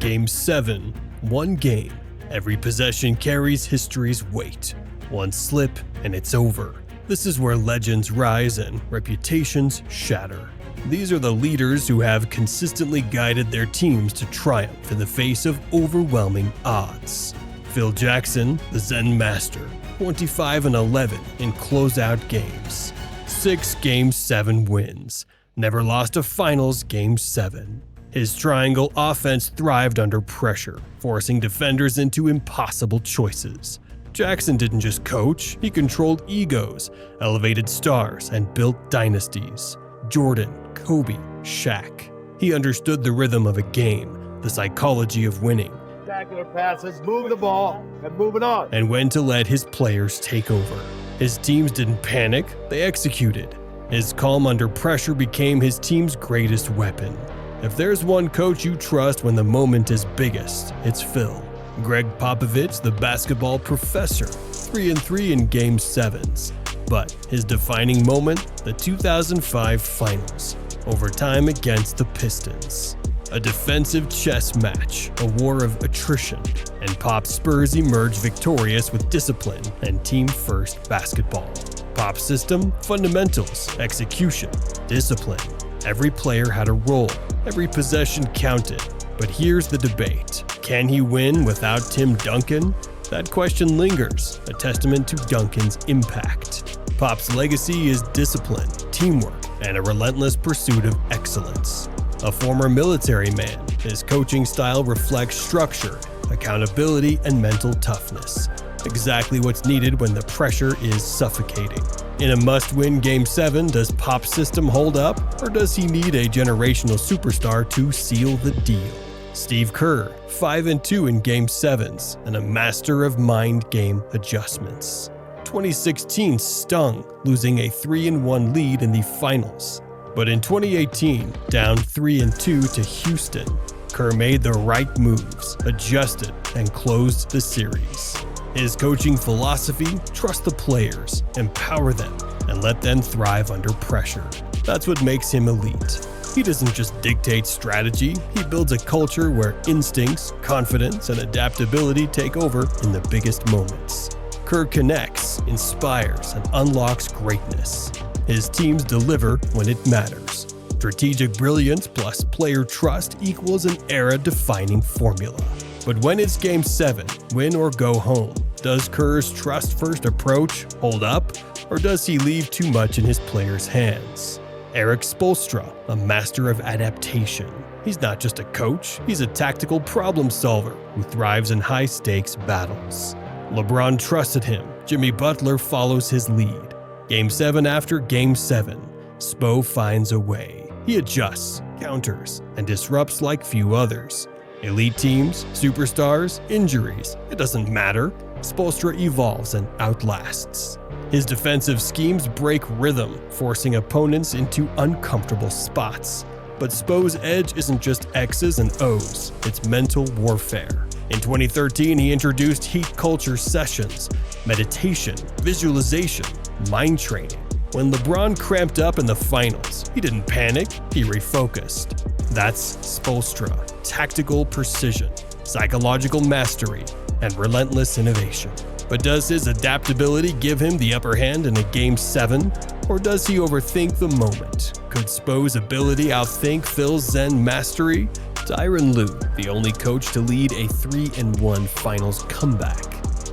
Game 7. One game. Every possession carries history's weight. One slip and it's over. This is where legends rise and reputations shatter. These are the leaders who have consistently guided their teams to triumph in the face of overwhelming odds. Phil Jackson, the Zen Master, 25-11 in closeout games. 6 Game 7 wins. Never lost a finals Game 7. His triangle offense thrived under pressure, forcing defenders into impossible choices. Jackson didn't just coach, he controlled egos, elevated stars, and built dynasties. Jordan, Kobe, Shaq. He understood the rhythm of a game, the psychology of winning, spectacular passes, move the ball, and move it on, and when to let his players take over. His teams didn't panic, they executed. His calm under pressure became his team's greatest weapon. If there's one coach you trust when the moment is biggest, it's Phil. Greg Popovich, the basketball professor, 3-3 in Game 7s. But his defining moment, the 2005 Finals, overtime against the Pistons. A defensive chess match, a war of attrition, and Pop's Spurs emerged victorious with discipline and team-first basketball. Pop's system, fundamentals, execution, discipline. Every player had a role, every possession counted. But here's the debate. Can he win without Tim Duncan? That question lingers, a testament to Duncan's impact. Pop's legacy is discipline, teamwork, and a relentless pursuit of excellence. A former military man, his coaching style reflects structure, accountability, and mental toughness. Exactly what's needed when the pressure is suffocating. In a must-win Game 7, does Pop's system hold up, or does he need a generational superstar to seal the deal? Steve Kerr, 5-2 in Game 7s, and a master of mind game adjustments. 2016 stung, losing a 3-1 lead in the finals. But in 2018, down 3-2 to Houston, Kerr made the right moves, adjusted, and closed the series. His coaching philosophy: trust the players, empower them, and let them thrive under pressure. That's what makes him elite. He doesn't just dictate strategy, he builds a culture where instincts, confidence, and adaptability take over in the biggest moments. Kerr connects, inspires, and unlocks greatness. His teams deliver when it matters. Strategic brilliance plus player trust equals an era-defining formula. But when it's Game 7, win or go home, does Kerr's trust-first approach hold up, or does he leave too much in his players' hands? Erik Spoelstra, a master of adaptation. He's not just a coach, he's a tactical problem solver who thrives in high-stakes battles. LeBron trusted him, Jimmy Butler follows his lead. Game 7 after Game 7, Spo finds a way. He adjusts, counters, and disrupts like few others. Elite teams, superstars, injuries, it doesn't matter. Spoelstra evolves and outlasts. His defensive schemes break rhythm, forcing opponents into uncomfortable spots. But Spo's edge isn't just X's and O's, it's mental warfare. In 2013, he introduced heat culture sessions, meditation, visualization, mind training. When LeBron cramped up in the finals, he didn't panic, he refocused. That's Spoelstra: tactical precision, psychological mastery, and relentless innovation. But does his adaptability give him the upper hand in a Game 7, or does he overthink the moment? Could Spo's ability outthink Phil's Zen mastery? Tyronn Lue, the only coach to lead a 3-1 finals comeback.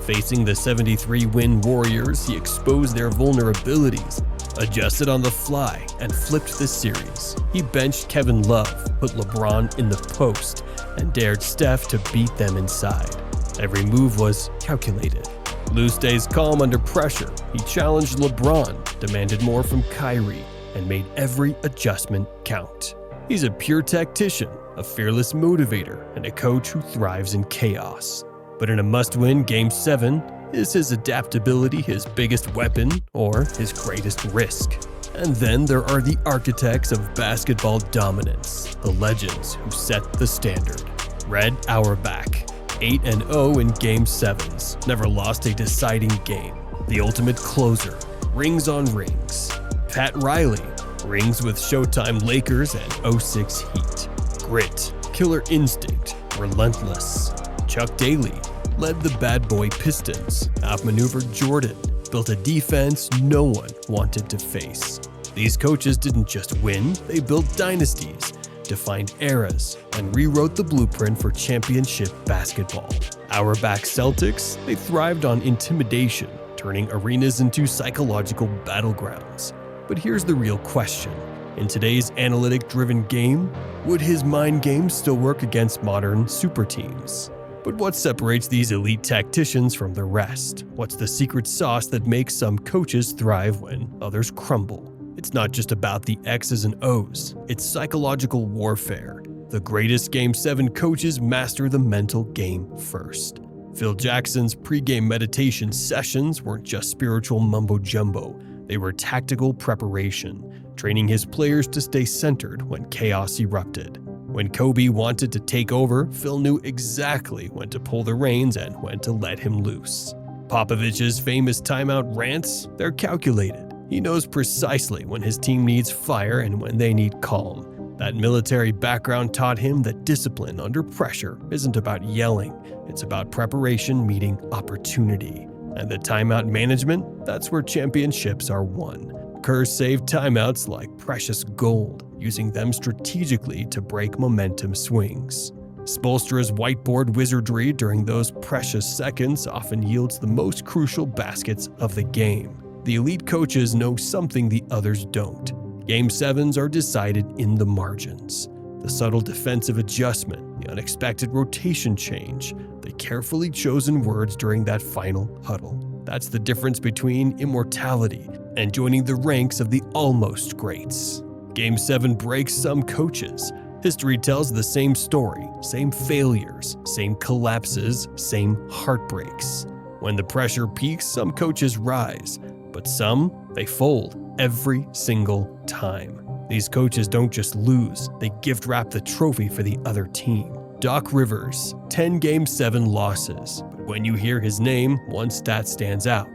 Facing the 73-win Warriors, he exposed their vulnerabilities, adjusted on the fly, and flipped the series. He benched Kevin Love, put LeBron in the post, and dared Steph to beat them inside. Every move was calculated. Lue stays calm under pressure. He challenged LeBron, demanded more from Kyrie, and made every adjustment count. He's a pure tactician, a fearless motivator, and a coach who thrives in chaos. But in a must-win Game 7, is his adaptability his biggest weapon or his greatest risk? And then there are the architects of basketball dominance, the legends who set the standard. Red Auerbach, 8-0 in Game 7s, never lost a deciding game. The ultimate closer, rings on rings. Pat Riley, rings with Showtime Lakers and 06 Heat. Grit, killer instinct, relentless. Chuck Daly led the bad boy Pistons, outmaneuvered Jordan, built a defense no one wanted to face. These coaches didn't just win, they built dynasties, defined eras, and rewrote the blueprint for championship basketball. Auerbach Celtics, they thrived on intimidation, turning arenas into psychological battlegrounds. But here's the real question. In today's analytic-driven game, would his mind game still work against modern super teams? But what separates these elite tacticians from the rest? What's the secret sauce that makes some coaches thrive when others crumble? It's not just about the X's and O's, it's psychological warfare. The greatest Game 7 coaches master the mental game first. Phil Jackson's pre-game meditation sessions weren't just spiritual mumbo-jumbo, they were tactical preparation, training his players to stay centered when chaos erupted. When Kobe wanted to take over, Phil knew exactly when to pull the reins and when to let him loose. Popovich's famous timeout rants, they're calculated. He knows precisely when his team needs fire and when they need calm. That military background taught him that discipline under pressure isn't about yelling, it's about preparation meeting opportunity. And the timeout management, that's where championships are won. Kerr saved timeouts like precious gold, using them strategically to break momentum swings. Spoelstra's whiteboard wizardry during those precious seconds often yields the most crucial baskets of the game. The elite coaches know something the others don't. Game 7s are decided in the margins. The subtle defensive adjustment, the unexpected rotation change, the carefully chosen words during that final huddle. That's the difference between immortality and joining the ranks of the almost greats. Game 7 breaks some coaches. History tells the same story, same failures, same collapses, same heartbreaks. When the pressure peaks, some coaches rise, but some, they fold every single time. These coaches don't just lose, they gift wrap the trophy for the other team. Doc Rivers, 10 Game 7 losses, but when you hear his name, one stat stands out.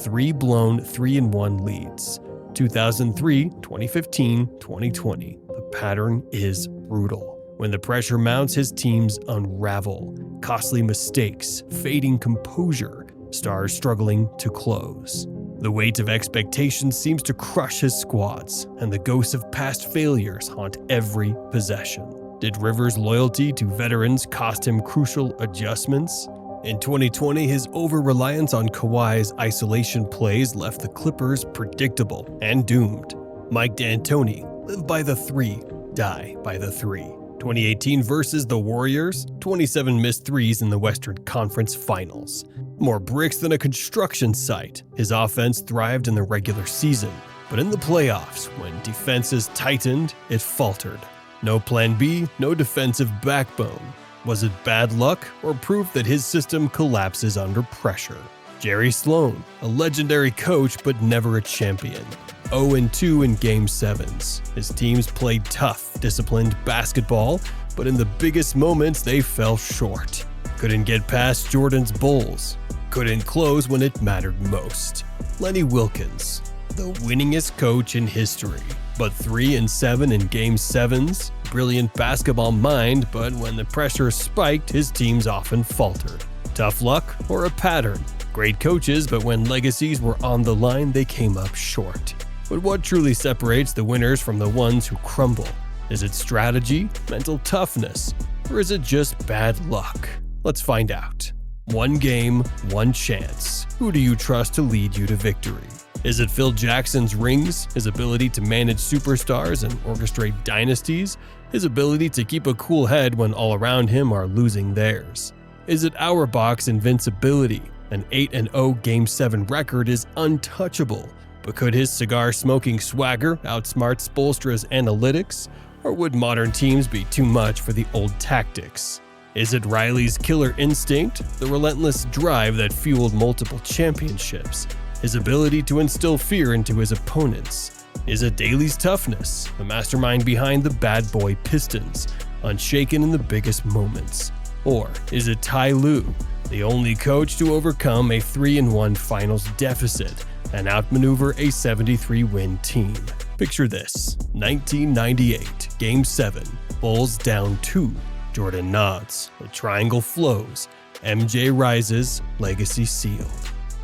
3 blown 3-1 leads. 2003, 2015, 2020. The pattern is brutal. When the pressure mounts, his teams unravel. Costly mistakes, fading composure, stars struggling to close. The weight of expectations seems to crush his squads, and the ghosts of past failures haunt every possession. Did Rivers' loyalty to veterans cost him crucial adjustments? In 2020, his over-reliance on Kawhi's isolation plays left the Clippers predictable and doomed. Mike D'Antoni, live by the 3, die by the 3. 2018 versus the Warriors, 27 missed threes in the Western Conference Finals. More bricks than a construction site. His offense thrived in the regular season, but in the playoffs, when defenses tightened, it faltered. No plan B, no defensive backbone. Was it bad luck or proof that his system collapses under pressure? Jerry Sloan, a legendary coach but never a champion. 0-2 in Game 7s. His teams played tough, disciplined basketball, but in the biggest moments they fell short. Couldn't get past Jordan's Bulls. Couldn't close when it mattered most. Lenny Wilkins, the winningest coach in history, but 3-7 in Game 7s. Brilliant basketball mind, but when the pressure spiked, his teams often faltered. Tough luck or a pattern? Great coaches, but when legacies were on the line, they came up short. But what truly separates the winners from the ones who crumble? Is it strategy, mental toughness, or is it just bad luck? Let's find out. One game, one chance. Who do you trust to lead you to victory? Is it Phil Jackson's rings, his ability to manage superstars and orchestrate dynasties, his ability to keep a cool head when all around him are losing theirs? Is it Auerbach's invincibility? An 8-0 Game 7 record is untouchable, but could his cigar-smoking swagger outsmart Spoelstra's analytics? Or would modern teams be too much for the old tactics? Is it Riley's killer instinct, the relentless drive that fueled multiple championships, his ability to instill fear into his opponents? Is it Daly's toughness, the mastermind behind the bad boy Pistons, unshaken in the biggest moments? Or is it Ty Lue, the only coach to overcome a 3-1 finals deficit and outmaneuver a 73-win team? Picture this: 1998, Game 7, Bulls down 2. Jordan nods, the triangle flows, MJ rises, legacy sealed.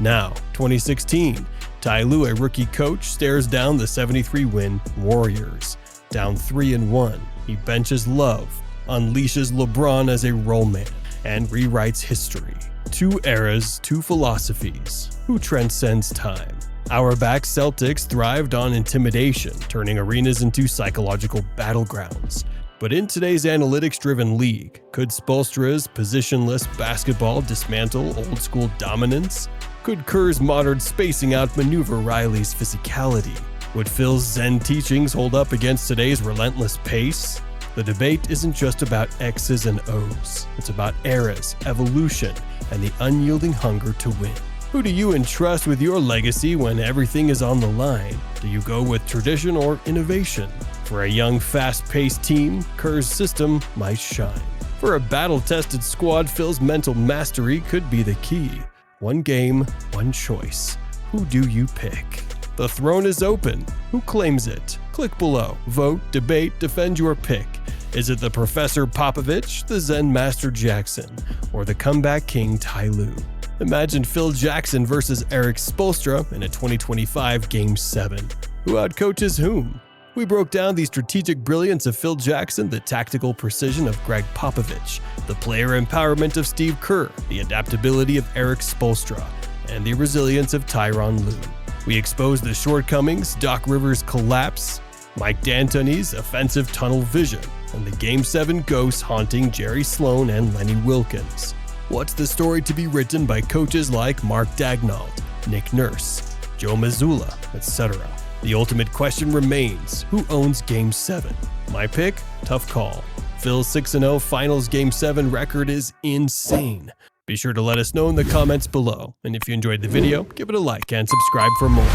Now, 2016, Ty Lue, a rookie coach, stares down the 73-win Warriors. Down 3-1, he benches Love, unleashes LeBron as a role man, and rewrites history. Two eras, two philosophies. Who transcends time? Auerbach Celtics thrived on intimidation, turning arenas into psychological battlegrounds. But in today's analytics-driven league, could Spoelstra's positionless basketball dismantle old-school dominance? Could Kerr's modern spacing outmaneuver Riley's physicality? Would Phil's Zen teachings hold up against today's relentless pace? The debate isn't just about X's and O's. It's about eras, evolution, and the unyielding hunger to win. Who do you entrust with your legacy when everything is on the line? Do you go with tradition or innovation? For a young, fast-paced team, Kerr's system might shine. For a battle-tested squad, Phil's mental mastery could be the key. One game, one choice. Who do you pick? The throne is open. Who claims it? Click below. Vote, debate, defend your pick. Is it the Professor Popovich, the Zen Master Jackson, or the comeback king Ty Lue? Imagine Phil Jackson versus Eric Spoelstra in a 2025 Game 7. Who outcoaches whom? We broke down the strategic brilliance of Phil Jackson, the tactical precision of Greg Popovich, the player empowerment of Steve Kerr, the adaptability of Eric Spoelstra, and the resilience of Tyronn Lue. We exposed the shortcomings, Doc Rivers' collapse, Mike D'Antoni's offensive tunnel vision, and the Game 7 ghosts haunting Jerry Sloan and Lenny Wilkins. What's the story to be written by coaches like Mark Daignault, Nick Nurse, Joe Mazzulla, etc.? The ultimate question remains, who owns Game 7? My pick? Tough call. Phil's 6-0 Finals Game 7 record is insane. Be sure to let us know in the comments below. And if you enjoyed the video, give it a like and subscribe for more.